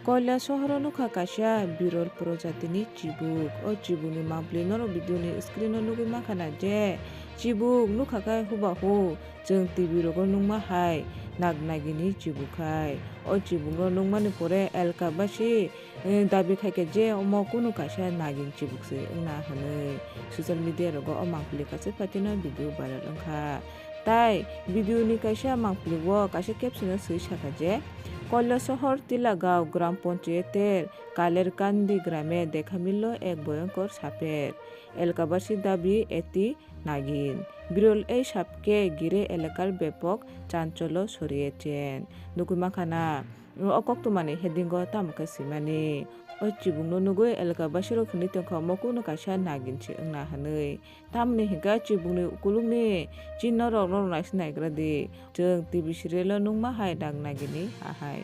kailashahar nukha kaisa birol projatini chibuk o chibukni mangpili norok video ni screen o nugui mankana je chibuk nukha khai hubahu jeng tv rogo nungma hai nagnagini chibuk khai o chibuk no nungmani pore elka basi dabi khaike je omo kunu kaisa nagin chibuk se wngna hinui social media rogo o mangpili kache patino video viral wngkha tai video ni kaisa mangpili o kaisa caption o sui saka je kailashahar tilagaঁও গ্রাম পঞ্চায়েতের কালেরকান্দি গ্রামে দেখা মিলল এক ভয়ঙ্কর সাপের এলাকাবাসী দাবি এটি নাগিন বিরল এই সাপকে ঘিরে এলাকার ব্যাপক চাঞ্চল্য ছড়িয়েছেন নুকুমাখানা অকক্তমানি heading তামকা সিমানি o chibuk no nugui elakabasi rok hini tongkha mokuno kaisa nagin se wngna hinui tamoni hingka chibuk ni ukulukni chinno rok no naisi naigra di jeng tv serial o nungma hai nagnagini ahai.